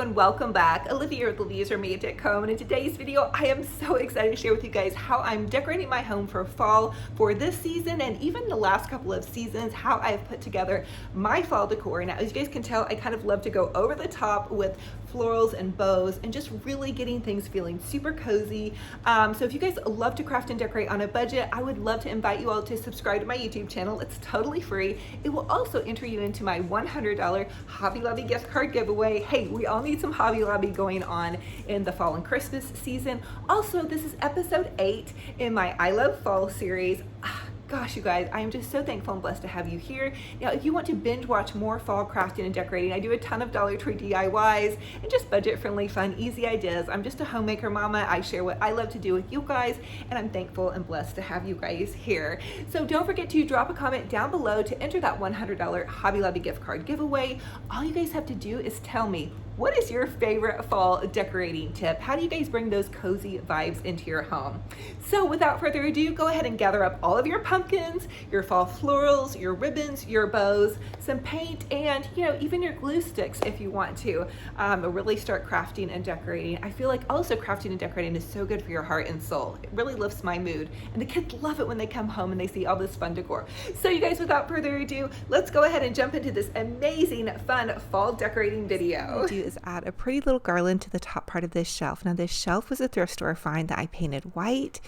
everyone, welcome back. Olivia with Olivias or Mantel, and in today's video I am so excited to share with you guys how I'm decorating my home for fall for this season and even the last couple of seasons, how I've put together my fall decor. Now as you guys can tell, I kind of love to go over the top with florals and bows and just really getting things feeling super cozy. So if you guys love to craft and decorate on a budget, I would love to invite you all to subscribe to my YouTube channel. It's totally free. It will also enter you into my $100 Hobby Lobby gift card giveaway. Hey, we all need some Hobby Lobby going on in the fall and Christmas season. Also, this is episode 8 in my I Love Fall series. Gosh, you guys, I am just so thankful and blessed to have you here. Now, if you want to binge watch more fall crafting and decorating, I do a ton of Dollar Tree DIYs and just budget-friendly, fun, easy ideas. I'm just a homemaker mama. I share what I love to do with you guys, and I'm thankful and blessed to have you guys here. So don't forget to drop a comment down below to enter that $100 Hobby Lobby gift card giveaway. All you guys have to do is tell me, what is your favorite fall decorating tip? How do you guys bring those cozy vibes into your home? So without further ado, go ahead and gather up all of your pumpkins, your fall florals, your ribbons, your bows, some paint, and even your glue sticks if you want to really start crafting and decorating. I feel like also crafting and decorating is so good for your heart and soul. It really lifts my mood, and the kids love it when they come home and they see all this fun decor. So you guys, without further ado, let's go ahead and jump into this amazing, fun fall decorating video. Is add a pretty little garland to the top part of this shelf. Now this shelf was a thrift store find that I painted white,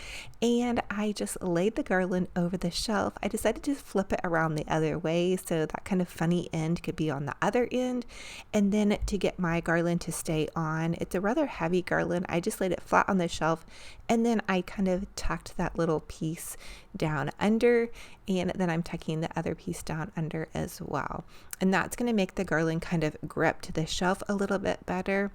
and I just laid the garland over the shelf. I decided to flip it around the other way so that kind of funny end could be on the other end, and then to get my garland to stay on, it's a rather heavy garland, I just laid it flat on the shelf, and then I kind of tucked that little piece down under, and then I'm tucking the other piece down under as well, and that's going to make the garland kind of grip to the shelf a little bit better.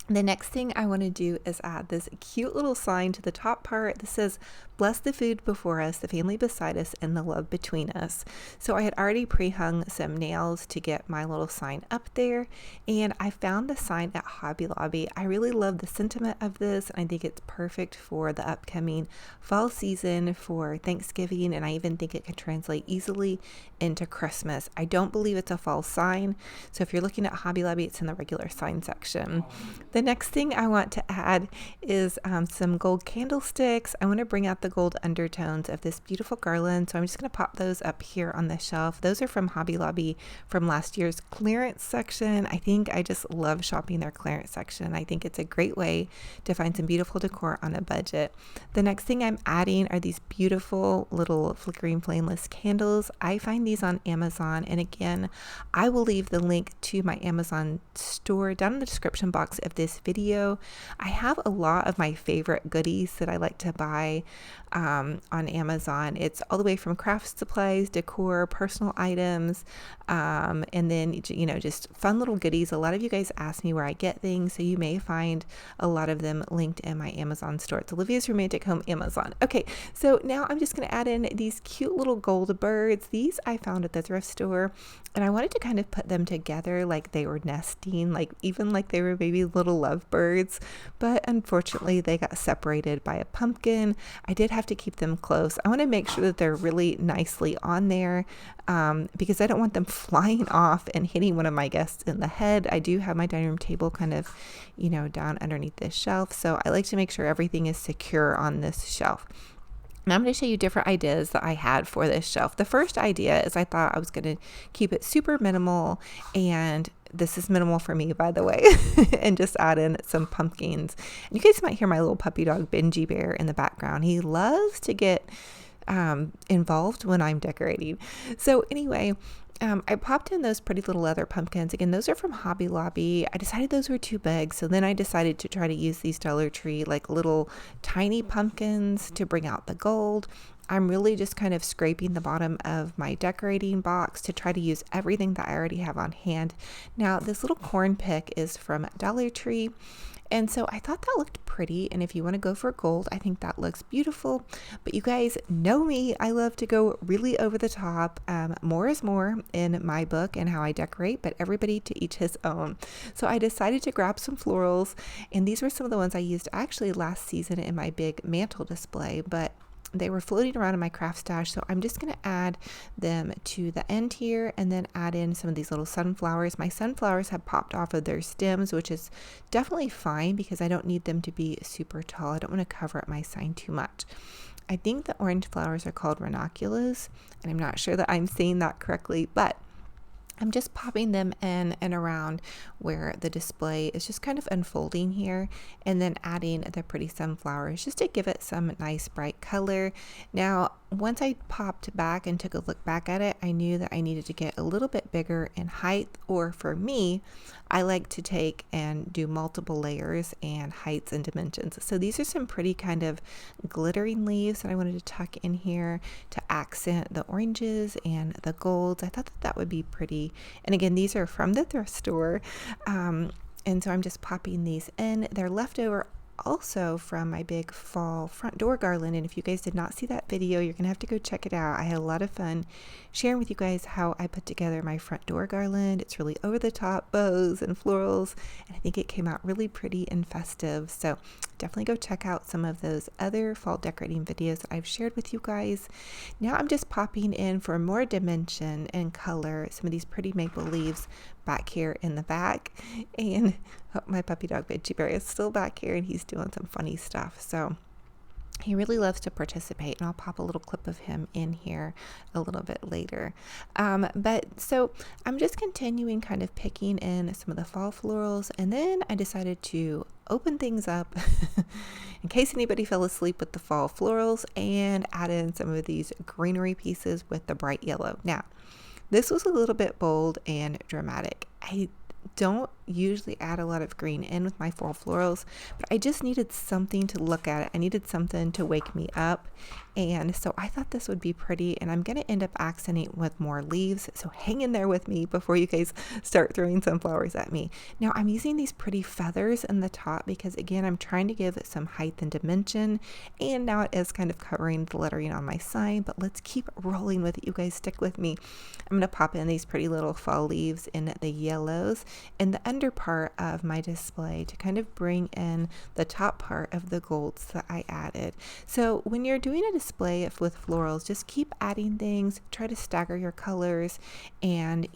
The next thing I want to do is add this cute little sign to the top part that says, "Bless the food before us, the family beside us, and the love between us." So I had already pre-hung some nails to get my little sign up there, and I found the sign at Hobby Lobby. I really love the sentiment of this, and I think it's perfect for the upcoming fall season, for Thanksgiving, and I even think it can translate easily into Christmas. I don't believe it's a fall sign, so if you're looking at Hobby Lobby, it's in the regular sign section. The next thing I want to add is some gold candlesticks. I want to bring out the gold undertones of this beautiful garland, so I'm just going to pop those up here on the shelf. Those are from Hobby Lobby from last year's clearance section. I think I just love shopping their clearance section. I think it's a great way to find some beautiful decor on a budget. The next thing I'm adding are these beautiful little flickering flameless candles. I find these on Amazon, and again, I will leave the link to my Amazon store down in the description box of this video. I have a lot of my favorite goodies that I like to buy on Amazon. It's all the way from craft supplies, decor, personal items, and then just fun little goodies. A lot of you guys ask me where I get things, so you may find a lot of them linked in my Amazon store. It's Olivia's Romantic Home Amazon. Okay, so now I'm just going to add in these cute little gold birds. These I found at the thrift store, and I wanted to kind of put them together like they were nesting, even like they were maybe little lovebirds, but unfortunately they got separated by a pumpkin. I did have to keep them close. I want to make sure that they're really nicely on there because I don't want them flying off and hitting one of my guests in the head. I do have my dining room table kind of down underneath this shelf, so I like to make sure everything is secure on this shelf. Now I'm going to show you different ideas that I had for this shelf. The first idea is I thought I was going to keep it super minimal, and this is minimal for me, by the way, and just add in some pumpkins. And you guys might hear my little puppy dog, Benji Bear, in the background. He loves to get involved when I'm decorating. So anyway, I popped in those pretty little leather pumpkins. Again, those are from Hobby Lobby. I decided those were too big, so then I decided to try to use these Dollar Tree little tiny pumpkins to bring out the gold. I'm really just kind of scraping the bottom of my decorating box to try to use everything that I already have on hand. Now, this little corn pick is from Dollar Tree, and so I thought that looked pretty, and if you want to go for gold, I think that looks beautiful. But you guys know me, I love to go really over the top. More is more in my book and how I decorate, but everybody to each his own. So I decided to grab some florals, and these were some of the ones I used actually last season in my big mantle display, but they were floating around in my craft stash, so I'm just going to add them to the end here and then add in some of these little sunflowers. My sunflowers have popped off of their stems, which is definitely fine because I don't need them to be super tall. I don't want to cover up my sign too much. I think the orange flowers are called ranunculus, and I'm not sure that I'm saying that correctly, but I'm just popping them in and around where the display is just kind of unfolding here, and then adding the pretty sunflowers just to give it some nice bright color. Now, once I popped back and took a look back at it, I knew that I needed to get a little bit bigger in height, or for me, I like to take and do multiple layers and heights and dimensions. So these are some pretty kind of glittering leaves that I wanted to tuck in here to accent the oranges and the golds. I thought that that would be pretty. And again, these are from the thrift store. And so I'm just popping these in. They're leftover also from my big fall front door garland, and if you guys did not see that video, you're gonna have to go check it out. I had a lot of fun sharing with you guys how I put together my front door garland. It's really over the top bows and florals, and I think it came out really pretty and festive. So definitely go check out some of those other fall decorating videos that I've shared with you guys. Now I'm just popping in for more dimension and color some of these pretty maple leaves back here in the back. And oh, my puppy dog Veggie Bear is still back here, and he's doing some funny stuff. So he really loves to participate, and I'll pop a little clip of him in here a little bit later. But so I'm just continuing kind of picking in some of the fall florals, and then I decided to open things up in case anybody fell asleep with the fall florals, and add in some of these greenery pieces with the bright yellow. Now, this was a little bit bold and dramatic. I don't usually add a lot of green in with my fall florals, but I just needed something to look at. I needed something to wake me up, and so I thought this would be pretty, and I'm going to end up accenting with more leaves, so hang in there with me before you guys start throwing sunflowers at me. Now I'm using these pretty feathers in the top because, again, I'm trying to give it some height and dimension, and now it is kind of covering the lettering on my sign, but let's keep rolling with it. You guys stick with me. I'm going to pop in these pretty little fall leaves in the yellows and the under part of my display to kind of bring in the top part of the golds that I added. So when you're doing a display with florals, just keep adding things, try to stagger your colors, and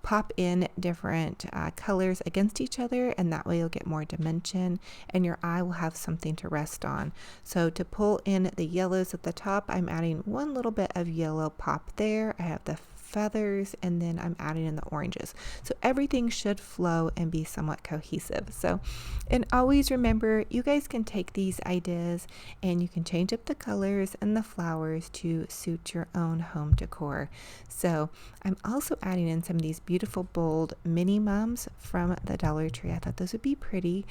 pop in different colors against each other, and that way you'll get more dimension and your eye will have something to rest on. So to pull in the yellows at the top, I'm adding one little bit of yellow pop there. I have the feathers, and then I'm adding in the oranges. So everything should flow and be somewhat cohesive. So, and always remember, you guys can take these ideas and you can change up the colors and the flowers to suit your own home decor. So I'm also adding in some of these beautiful bold mini mums from the Dollar Tree. I thought those would be pretty.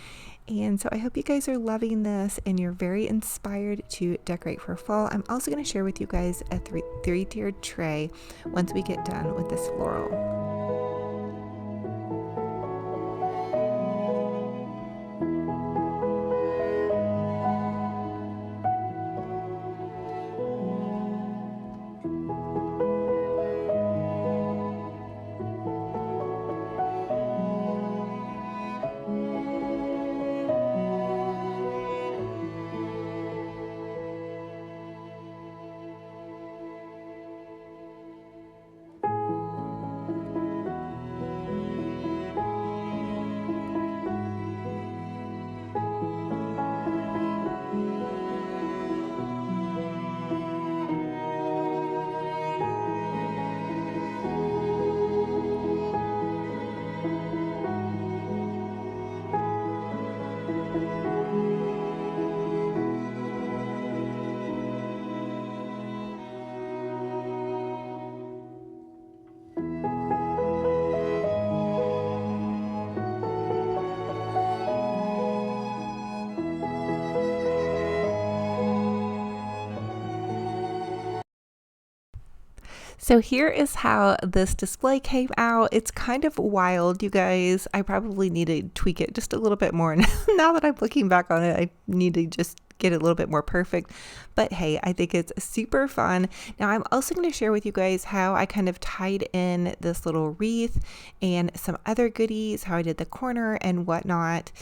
And so I hope you guys are loving this and you're very inspired to decorate for fall. I'm also going to share with you guys a three-tiered tray once we get done with this floral. So here is how this display came out. It's kind of wild, you guys. I probably need to tweak it just a little bit more. Now that I'm looking back on it, I need to just get it a little bit more perfect, but hey, I think it's super fun. Now I'm also going to share with you guys how I kind of tied in this little wreath and some other goodies, how I did the corner and whatnot.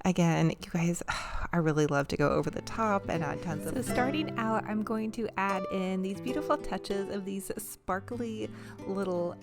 Again, you guys, I really love to go over the top and add tons of. So starting out, I'm going to add in these beautiful touches of these sparkly little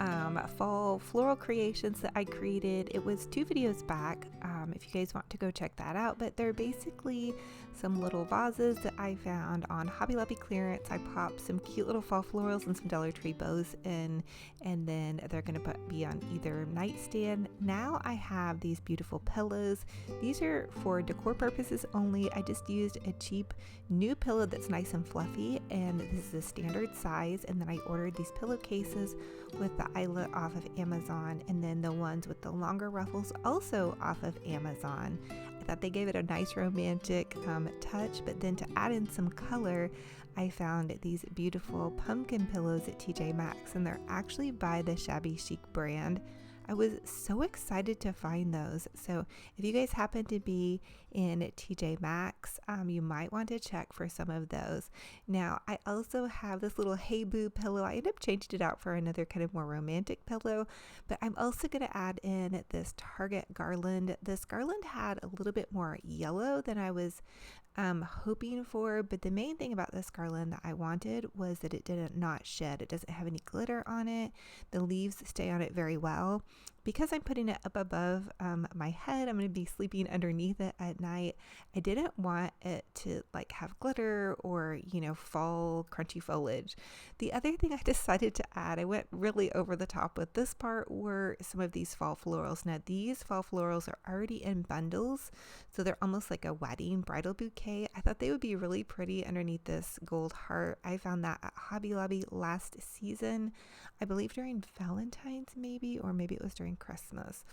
fall floral creations that I created. It was 2 videos back, if you guys want to go check that out, but they're basically some little vases that I found on Hobby Lobby clearance. I popped some cute little fall florals and some Dollar Tree bows in, and then they're going to be on either nightstand. Now I have these beautiful pillows. These are for decor purposes only. I just used a cheap new pillow that's nice and fluffy, and this is a standard size, and then I ordered these pillowcases with the eyelet off of Amazon, and then the ones with the longer ruffles also off of Amazon. I thought they gave it a nice romantic touch, but then to add in some color, I found these beautiful pumpkin pillows at TJ Maxx, and they're actually by the Shabby Chic brand. I was so excited to find those. So if you guys happen to be in TJ Maxx, you might want to check for some of those. Now, I also have this little Hey Boo pillow. I ended up changing it out for another kind of more romantic pillow, but I'm also going to add in this Target garland. This garland had a little bit more yellow than I was hoping for, but the main thing about this garland that I wanted was that it didn't not shed. It doesn't have any glitter on it. The leaves stay on it very well. Because I'm putting it up above my head, I'm going to be sleeping underneath it at night. I didn't want it to like have glitter or, fall crunchy foliage. The other thing I decided to add, I went really over the top with this part, were some of these fall florals. Now these fall florals are already in bundles, so they're almost like a wedding bridal bouquet. I thought they would be really pretty underneath this gold heart. I found that at Hobby Lobby last season, I believe during Valentine's maybe, or maybe it was during Christmas.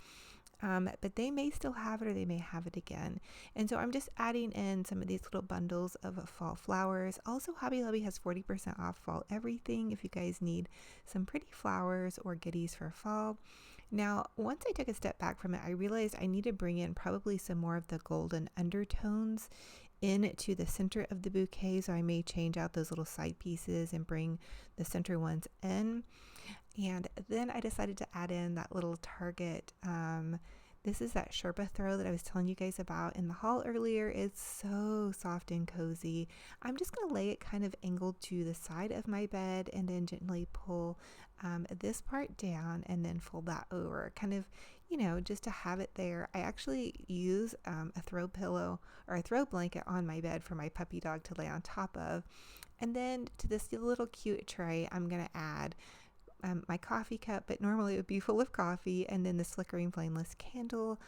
But they may still have it, or they may have it again. And so I'm just adding in some of these little bundles of fall flowers. Also, Hobby Lobby has 40% off fall everything if you guys need some pretty flowers or goodies for fall. Now, once I took a step back from it, I realized I need to bring in probably some more of the golden undertones into the center of the bouquet. So I may change out those little side pieces and bring the center ones in. And then I decided to add in that little Target. This is that Sherpa throw that I was telling you guys about in the haul earlier. It's so soft and cozy. I'm just going to lay it kind of angled to the side of my bed and then gently pull this part down and then fold that over, kind of, just to have it there. I actually use a throw pillow or a throw blanket on my bed for my puppy dog to lay on top of. And then to this little cute tray, I'm going to add my coffee cup, but normally it would be full of coffee, and then this flickering flameless candle,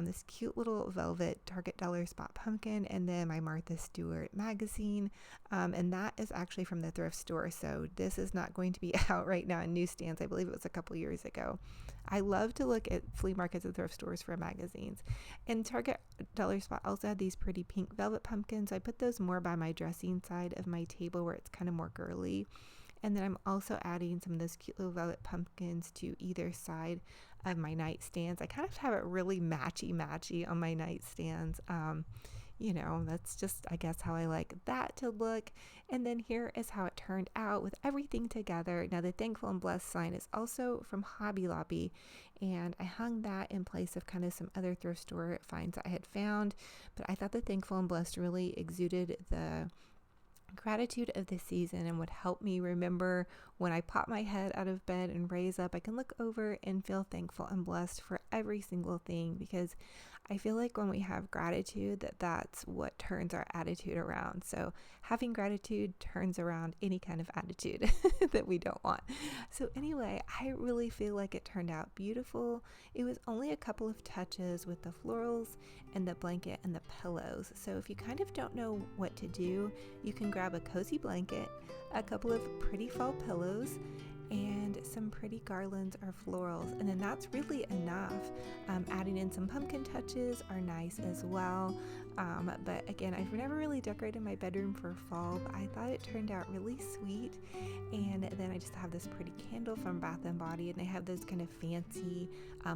this cute little velvet Target Dollar Spot pumpkin, and then my Martha Stewart magazine, and that is actually from the thrift store, so this is not going to be out right now in newsstands. I believe it was a couple years ago. I love to look at flea markets and thrift stores for magazines. And Target Dollar Spot also had these pretty pink velvet pumpkins. I put those more by my dressing side of my table where it's kind of more girly. And then I'm also adding some of those cute little velvet pumpkins to either side of my nightstands. I kind of have it really matchy on my nightstands. That's just, I guess, how I like that to look. And then here is how it turned out with everything together. Now, the Thankful and Blessed sign is also from Hobby Lobby, and I hung that in place of kind of some other thrift store finds I had found. But I thought the Thankful and Blessed really exuded the gratitude of the season and would help me remember when I pop my head out of bed and raise up, I can look over and feel thankful and blessed for every single thing, because I feel like when we have gratitude, that's what turns our attitude around. So having gratitude turns around any kind of attitude that we don't want. So anyway, I really feel like it turned out beautiful. It was only a couple of touches with the florals and the blanket and the pillows. So if you kind of don't know what to do, you can grab a cozy blanket, a couple of pretty fall pillows, and some pretty garlands or florals, and then that's really enough. Adding in some pumpkin touches are nice as well. But again, I've never really decorated my bedroom for fall, but I thought it turned out really sweet. And then I just have this pretty candle from Bath & Body, and they have those kind of fancy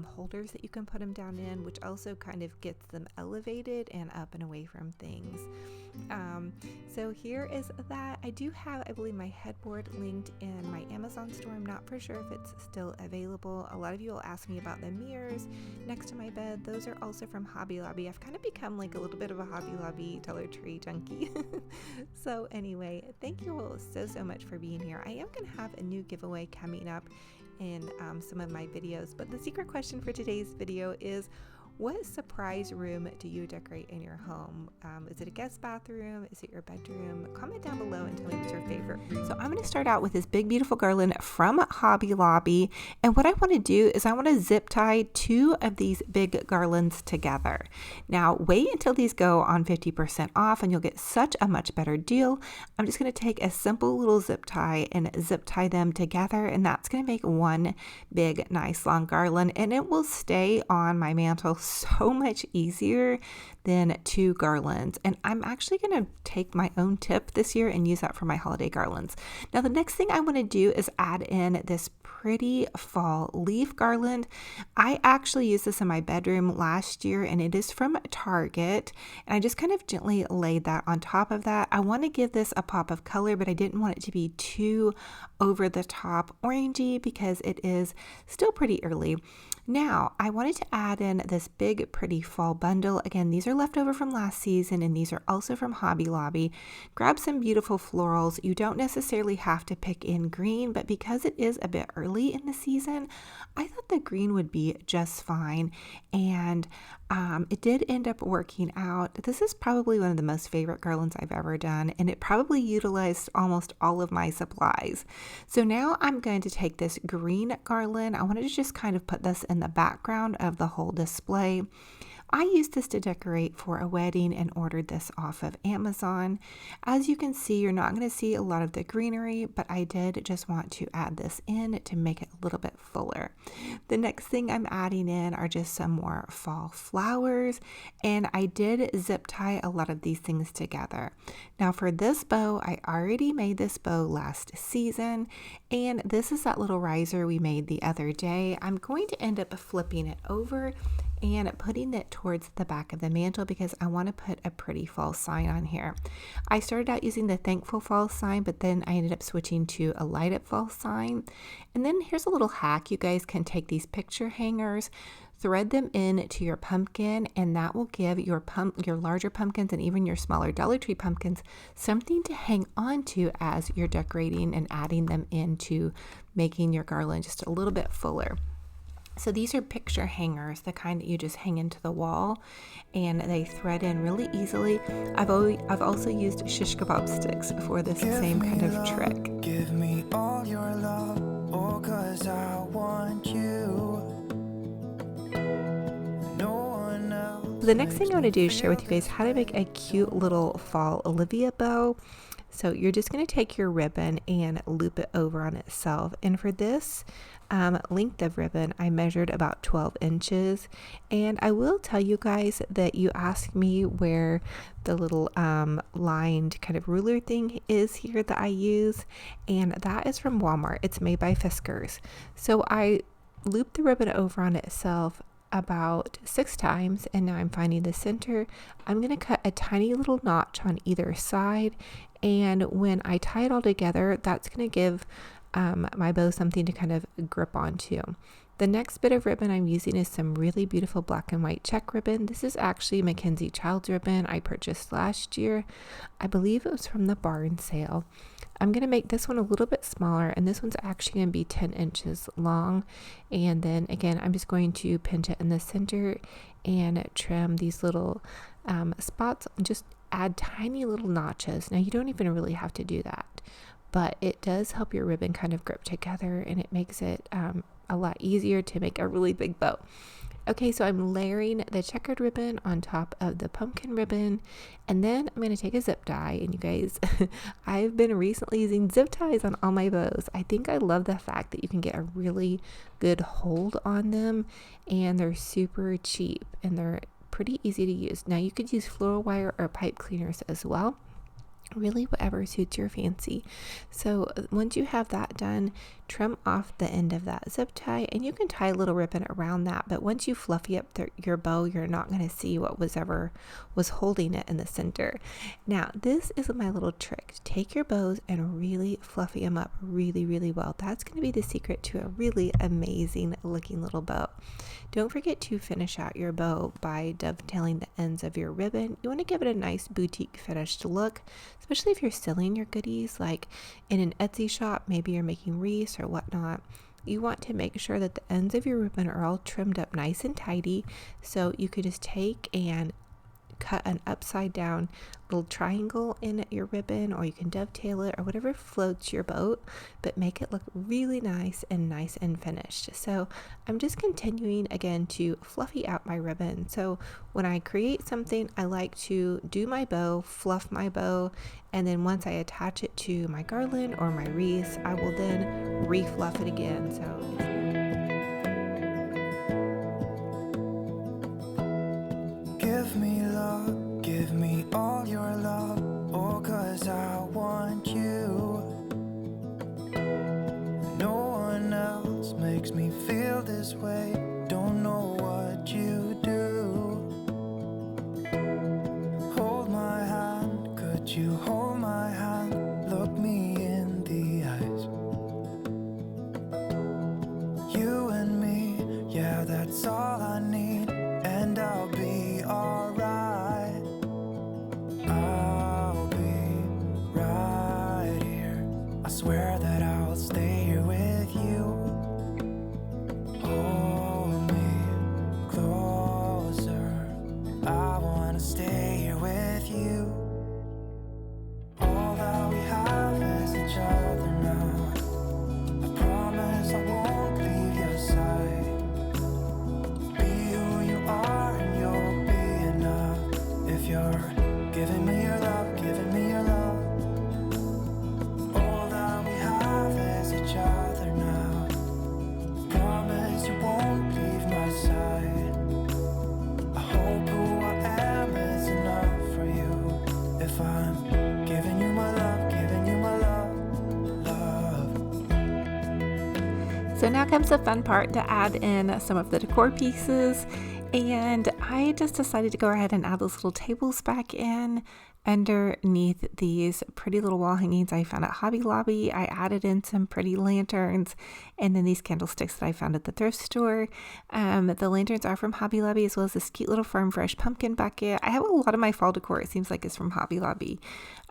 holders that you can put them down in, which also kind of gets them elevated and up and away from things. So here is that. I do have, I believe, my headboard linked in my Amazon store. I'm not for sure if it's still available. A lot of you will ask me about the mirrors next to my bed. Those are also from Hobby Lobby. I've kind of become like a little bit of a Hobby Lobby Dollar Tree junkie. So anyway, thank you all so much for being here. I am going to have a new giveaway coming up in some of my videos, but the secret question for today's video is, what surprise room do you decorate in your home? Is it a guest bathroom? Is it your bedroom? Comment down below and tell me what's your favorite. So I'm going to start out with this big beautiful garland from Hobby Lobby, and what I want to do is I want to zip tie 2 of these big garlands together. Now wait until these go on 50% off and you'll get such a much better deal. I'm just going to take a simple little zip tie and zip tie them together, and that's going to make one big nice long garland, and it will stay on my mantle so much easier than 2 garlands. And I'm actually going to take my own tip this year and use that for my holiday garlands. Now the next thing I want to do is add in this pretty fall leaf garland. I actually used this in my bedroom last year, and it is from Target, and I just kind of gently laid that on top of that. I want to give this a pop of color, but I didn't want it to be too over the top orangey because it is still pretty early. Now I wanted to add in this big pretty fall bundle. Again, these are left over from last season, and these are also from Hobby Lobby. Grab some beautiful florals. You don't necessarily have to pick in green, but because it is a bit early in the season, I thought the green would be just fine, and it did end up working out. This is probably one of the most favorite garlands I've ever done, and it probably utilized almost all of my supplies. So now I'm going to take this green garland. I wanted to just kind of put this in the background of the whole display. I used this to decorate for a wedding and ordered this off of Amazon. As you can see, you're not going to see a lot of the greenery, but I did just want to add this in to make it a little bit fuller. The next thing I'm adding in are just some more fall flowers, and I did zip tie a lot of these things together. Now for this bow, I already made this bow last season, and this is that little riser we made the other day. I'm going to end up flipping it over and putting it towards the back of the mantle because I want to put a pretty fall sign on here. I started out using the thankful fall sign, but then I ended up switching to a light up fall sign. And then here's a little hack. You guys can take these picture hangers, thread them in to your pumpkin, and that will give your larger pumpkins and even your smaller Dollar Tree pumpkins something to hang on to as you're decorating and adding them into making your garland just a little bit fuller. So these are picture hangers, the kind that you just hang into the wall, and they thread in really easily. I've also used shish kebab sticks for this same kind of trick. Give me all your love, oh, 'cause I want you. No one else. The next thing I want to do is share with you guys how to make a cute little fall Olivia bow. So you're just going to take your ribbon and loop it over on itself. And for this length of ribbon, I measured about 12 inches. And I will tell you guys that you asked me where the little lined kind of ruler thing is here that I use. And that is from Walmart. It's made by Fiskars. So I looped the ribbon over on itself about 6 times, and now I'm finding the center. I'm going to cut a tiny little notch on either side, and when I tie it all together, that's going to give my bow something to kind of grip onto. The next bit of ribbon I'm using is some really beautiful black and white check ribbon. This is actually Mackenzie Childs ribbon I purchased last year. I believe it was from the barn sale. I'm going to make this one a little bit smaller, and this one's actually going to be 10 inches long. And then again, I'm just going to pinch it in the center and trim these little spots, just add tiny little notches. Now you don't even really have to do that, but it does help your ribbon kind of grip together, and it makes it a lot easier to make a really big bow. Okay, so I'm layering the checkered ribbon on top of the pumpkin ribbon, and then I'm going to take a zip tie. And you guys, I've been recently using zip ties on all my bows. I think I love the fact that you can get a really good hold on them, and they're super cheap and they're pretty easy to use. Now you could use floral wire or pipe cleaners as well. Really whatever suits your fancy. So once you have that done, trim off the end of that zip tie, and you can tie a little ribbon around that, but once you fluffy up your bow, you're not going to see what was holding it in the center. Now this is my little trick. Take your bows and really fluffy them up really, really well. That's going to be the secret to a really amazing looking little bow. Don't forget to finish out your bow by dovetailing the ends of your ribbon. You want to give it a nice boutique finished look, especially if you're selling your goodies like in an Etsy shop. Maybe you're making wreaths or whatnot. You want to make sure that the ends of your ribbon are all trimmed up nice and tidy, so you could just take and cut an upside down little triangle in your ribbon, or you can dovetail it or whatever floats your boat, but make it look really nice and finished. So I'm just continuing again to fluffy out my ribbon. So when I create something, I like to do my bow, fluff my bow, and then once I attach it to my garland or my wreath, I will then refluff it again. So Give me love, give me all your love, oh, 'cause I want you. No one else makes me feel this way, don't know what you do. Hold my hand, could you hold my hand, look me in the eyes. You and me, yeah, that's all I need, and I'll be alright. I'll be right here. I swear that I'll stay here with you. Hold me closer. I wanna stay here with you. All that we have is each other now. I promise I won't leave your side. You're giving me your love, giving me your love. All that we have is each other now. Promise you won't leave my side. I hope who I am is enough for you. If I'm giving you my love, giving you my love. So now comes the fun part, to add in some of the decor pieces. And I just decided to go ahead and add those little tables back in underneath these pretty little wall hangings I found at Hobby Lobby. I added in some pretty lanterns, and then these candlesticks that I found at the thrift store. The lanterns are from Hobby Lobby, as well as this cute little Farm Fresh pumpkin bucket. I have a lot of my fall decor, it seems like, it's from Hobby Lobby.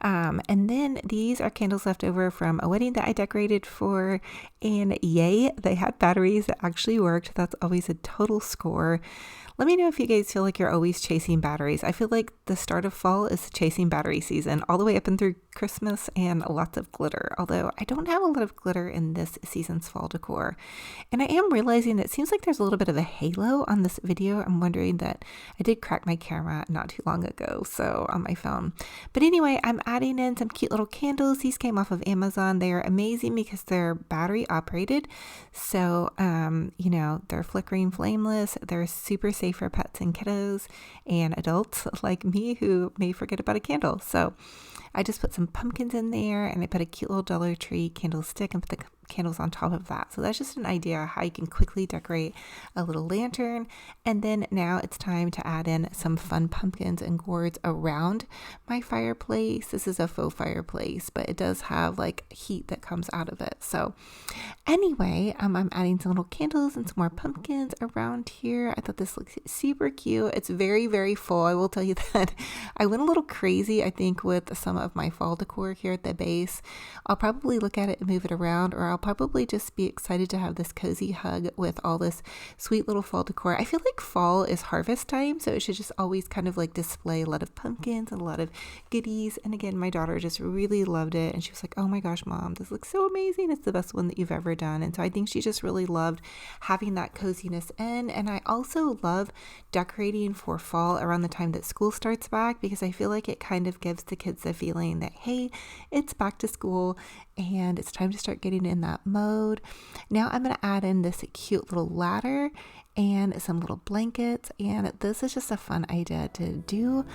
And then these are candles left over from a wedding that I decorated for, and yay, they had batteries that actually worked. That's always a total score. Let me know if you guys feel like you're always chasing batteries. I feel like the start of fall is chasing battery season, all the way up and through Christmas, and lots of glitter. Although I don't have a lot of glitter in this season's fall decor. And I am realizing that it seems like there's a little bit of a halo on this video. I'm wondering that I did crack my camera not too long ago, so on my phone. But anyway, I'm adding in some cute little candles. These came off of Amazon. They are amazing because they're battery operated. So, you know, they're flickering flameless. They're super safe for pets and kiddos and adults like me who may forget about a candle. So I just put some pumpkins in there, and I put a cute little Dollar Tree candlestick and put the candles on top of that. So that's just an idea how you can quickly decorate a little lantern. And then now it's time to add in some fun pumpkins and gourds around my fireplace. This is a faux fireplace, but it does have like heat that comes out of it. So anyway, I'm adding some little candles and some more pumpkins around here. I thought this looks super cute. It's very, very full. I will tell you that I went a little crazy, I think, with some of my fall decor here at the base. I'll probably look at it and move it around, or I'll probably just be excited to have this cozy hug with all this sweet little fall decor. I feel like fall is harvest time, so it should just always kind of like display a lot of pumpkins and a lot of goodies. And again, my daughter just really loved it, and she was like, oh my gosh, Mom, this looks so amazing. It's the best one that you've ever done. And so I think she just really loved having that coziness in. And I also love decorating for fall around the time that school starts back, because I feel like it kind of gives the kids the feeling that, hey, it's back to school and it's time to start getting in that mode. Now I'm going to add in this cute little ladder and some little blankets, and this is just a fun idea to do.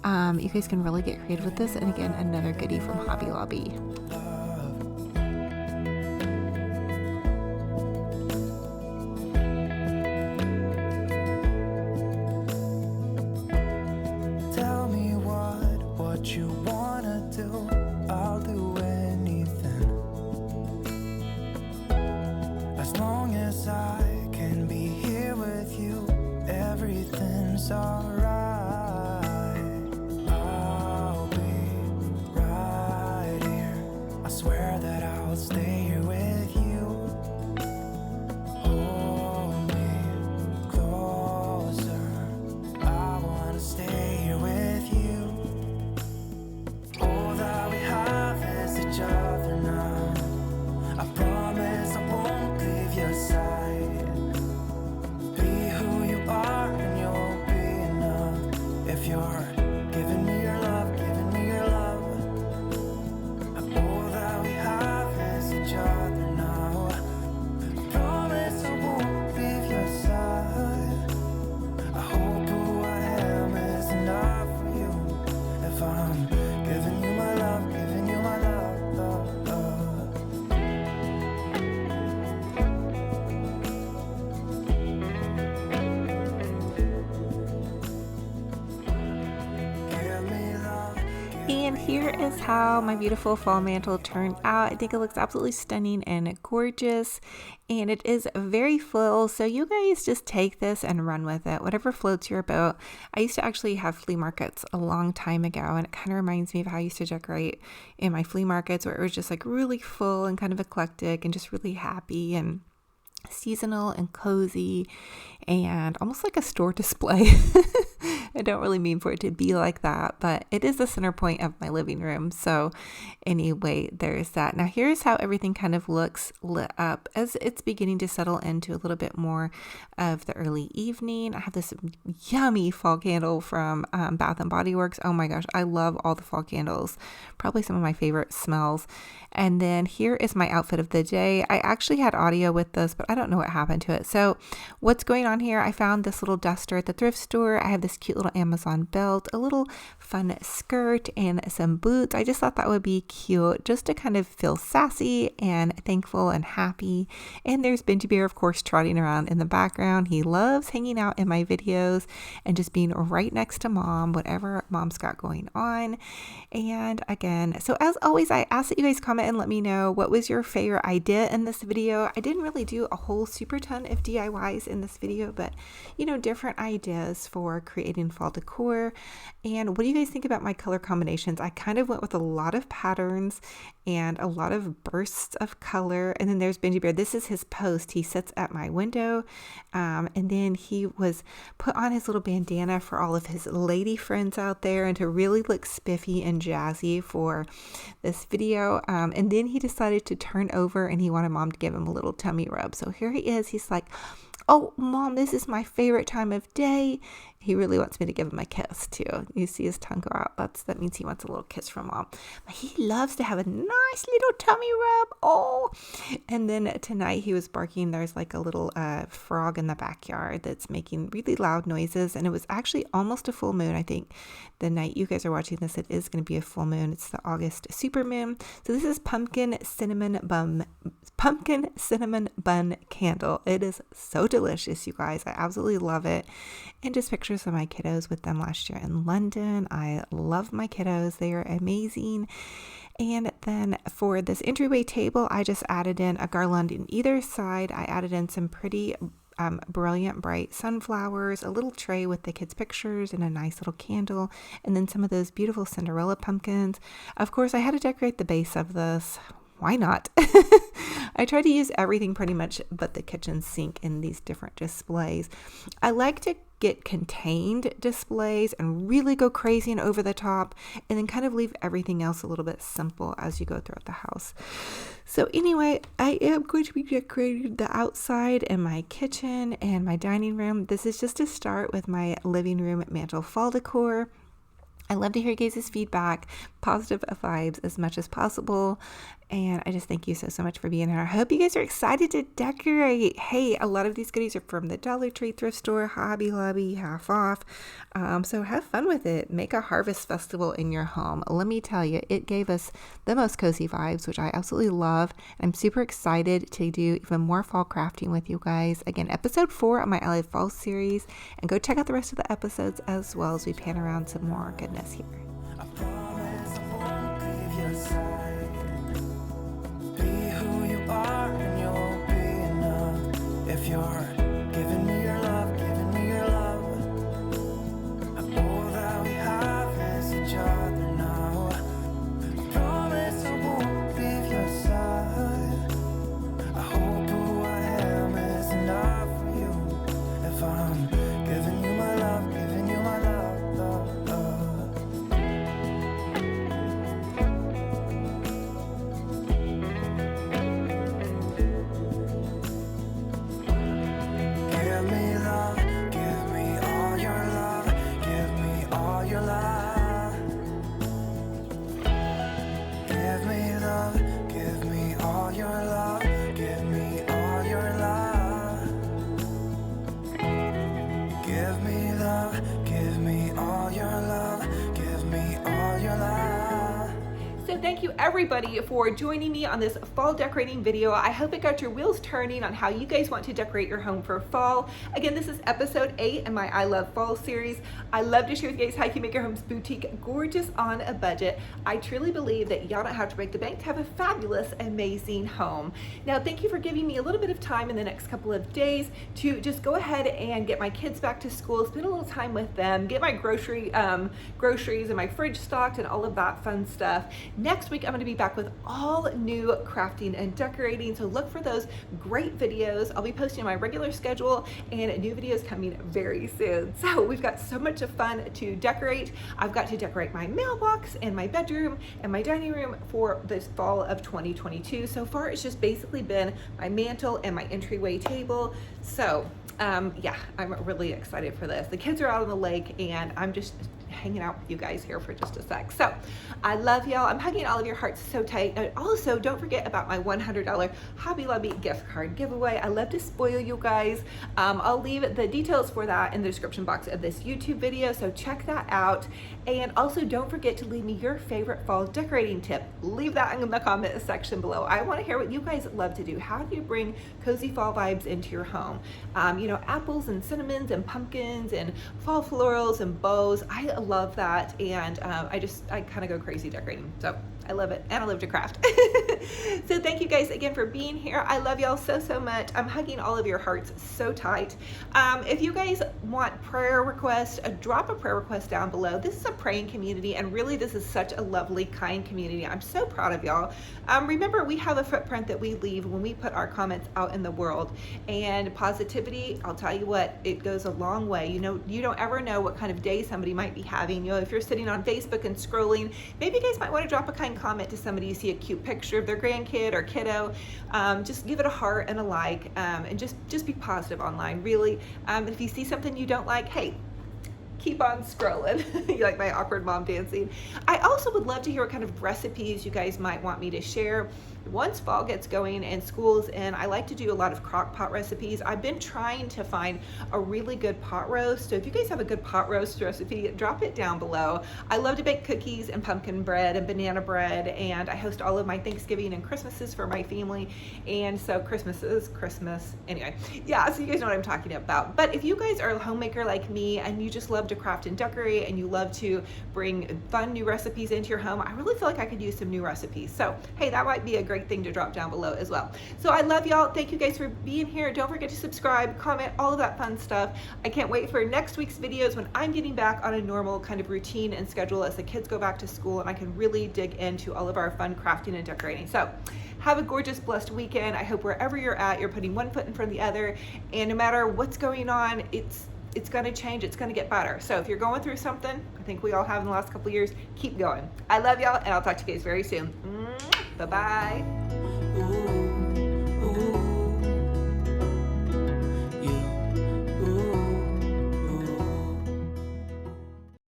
You guys can really get creative with this, and again, another goodie from Hobby Lobby. Tell me what you wanna do. I'll do anything, as long as I can be here with you. Everything's alright. I'll be right here. I swear that I'll stay here with you. Hold me closer. I wanna stay here with you. All that we have is each other now. I promise I won't leave your side. Be who you are and you'll be enough. If you're giving me your love, giving me your love. All that we have is each other now. I promise I won't leave your side. I hope who I am is enough for you. If I'm giving you my love, giving you my love, love, love. Give me love. And here is how my beautiful fall mantle turned out. I think it looks absolutely stunning and gorgeous, and it is very full, so you guys just take this and run with it, whatever floats your boat. I used to actually have flea markets a long time ago, and it kind of reminds me of how I used to decorate in my flea markets, where it was just like really full and kind of eclectic and just really happy and seasonal and cozy and almost like a store display. I don't really mean for it to be like that, but it is the center point of my living room. So anyway, there's that. Now here's how everything kind of looks lit up as it's beginning to settle into a little bit more of the early evening. I have this yummy fall candle from Bath and Body Works. Oh my gosh, I love all the fall candles. Probably some of my favorite smells. And then here is my outfit of the day. I actually had audio with this, but I don't know what happened to it. So what's going on here? I found this little duster at the thrift store. I have this cute little Amazon belt, a little fun skirt, and some boots. I just thought that would be cute just to kind of feel sassy and thankful and happy. And there's Benji Bear, of course, trotting around in the background. He loves hanging out in my videos and just being right next to Mom, whatever Mom's got going on. And again, so as always, I ask that you guys comment and let me know what was your favorite idea in this video. I didn't really do a whole super ton of DIYs in this video, but you know, different ideas for creating fall decor. And what do you guys think about my color combinations? I kind of went with a lot of patterns and a lot of bursts of color. And then there's Benji Bear. This is his post. He sits at my window. And then he was put on his little bandana for all of his lady friends out there and to really look spiffy and jazzy for this video. And then he decided to turn over and he wanted Mom to give him a little tummy rub. So here he is. He's like, oh, Mom, this is my favorite time of day. He really wants me to give him a kiss too. You see his tongue go out. That means he wants a little kiss from Mom. But he loves to have a nice little tummy rub. Oh, and then tonight he was barking. There's like a little frog in the backyard that's making really loud noises. And it was actually almost a full moon. I think the night you guys are watching this, it is going to be a full moon. It's the August super moon. So this is pumpkin cinnamon bun candle. It is so delicious, you guys. I absolutely love it. And just pictures of my kiddos with them last year in London. I love my kiddos. They are amazing. And then for this entryway table, I just added in a garland in either side. I added in some pretty brilliant bright sunflowers, a little tray with the kids' pictures and a nice little candle, and then some of those beautiful Cinderella pumpkins. Of course, I had to decorate the base of this. why not? I try to use everything pretty much but the kitchen sink in these different displays. I like to get contained displays and really go crazy and over the top, and then kind of leave everything else a little bit simple as you go throughout the house. So anyway, I am going to be decorating the outside and my kitchen and my dining room. This is just to start with my living room mantle fall decor. I love to hear you guys' feedback, positive vibes as much as possible. And I just thank you so much for being here. I hope you guys are excited to decorate. Hey, a lot of these goodies are from the Dollar Tree thrift store, Hobby Lobby, half off. So have fun with it. Make a harvest festival in your home. Let me tell you, it gave us the most cozy vibes, which I absolutely love. I'm super excited to do even more fall crafting with you guys. Again, episode 4 of my I Love Fall series. And go check out the rest of the episodes as well as we pan around some more goodness here. I promise I won't leave your side. Be who you are and you'll be enough. If you're giving me your love, giving me your love, all that we have is each other now. I promise I won't leave your side. I hope who I am is enough for you. If I'm giving you my love, giving you my love, love, love. Give me love, give me all your love, give me all your love. Give me love, give me all your love, give me all your love. Give me love, give me all your love, give me all your love. So thank you everybody for joining me on this fall decorating video. I hope it got your wheels turning on how you guys want to decorate your home for fall. Again, this is episode 8 in my I Love Fall series. I love to share with you guys how you can make your home's boutique gorgeous on a budget. I truly believe that y'all don't have to break the bank to have a fabulous, amazing home. Now, thank you for giving me a little bit of time in the next couple of days to just go ahead and get my kids back to school, spend a little time with them, get my groceries and my fridge stocked and all of that fun stuff. Next week, I'm going to be back with all new crafting and decorating, so look for those great videos. I'll be posting my regular schedule and new videos coming very soon. So we've got so much of fun to decorate. I've got to decorate my mailbox and my bedroom and my dining room for this fall of 2022. So far, it's just basically been my mantle and my entryway table. So yeah, I'm really excited for this. The kids are out on the lake and I'm just hanging out with you guys here for just a sec. So I love y'all. I'm hugging all of your hearts so tight. And also, don't forget about my $100 Hobby Lobby gift card giveaway. I love to spoil you guys. I'll leave the details for that in the description box of this YouTube video, so check that out. And also, don't forget to leave me your favorite fall decorating tip. Leave that in the comment section below. I want to hear what you guys love to do. How do you bring cozy fall vibes into your home? You know, apples and cinnamons and pumpkins and fall florals and bows. I love that, and I kind of go crazy decorating, so I love it, and I love to craft. So thank you guys again for being here. I love y'all so much. I'm hugging all of your hearts so tight. If you guys want prayer requests, drop a prayer request down below. This is a praying community, and really this is such a lovely, kind community. I'm so proud of y'all. Remember, we have a footprint that we leave when we put our comments out in the world, and positivity, I'll tell you what, it goes a long way. You know, you don't ever know what kind of day somebody might be having. You know, if you're sitting on Facebook and scrolling, maybe you guys might want to drop a kind comment to somebody. You see a cute picture of their grandkid or kiddo, just give it a heart and a like, and just be positive online, really. If you see something you don't like, hey, keep on scrolling. You like my awkward mom dancing. I also would love to hear what kind of recipes you guys might want me to share once fall gets going and school's in. I like to do a lot of crock pot recipes. I've been trying to find a really good pot roast, so if you guys have a good pot roast recipe, drop it down below. I love to bake cookies and pumpkin bread and banana bread, and I host all of my Thanksgiving and Christmases for my family, and so Christmas anyway. Yeah, so you guys know what I'm talking about. But if you guys are a homemaker like me and you just love to craft and decorate and you love to bring fun new recipes into your home, I really feel like I could use some new recipes. So hey, that might be a great great thing to drop down below as well. So I love y'all. Thank you guys for being here. Don't forget to subscribe, comment, all of that fun stuff. I can't wait for next week's videos when I'm getting back on a normal kind of routine and schedule as the kids go back to school and I can really dig into all of our fun crafting and decorating. So have a gorgeous, blessed weekend. I hope wherever you're at, you're putting one foot in front of the other, and no matter what's going on, it's going to change, it's going to get better. So if you're going through something, I think we all have in the last couple of years, keep going. I love y'all, and I'll talk to you guys very soon. Bye-bye.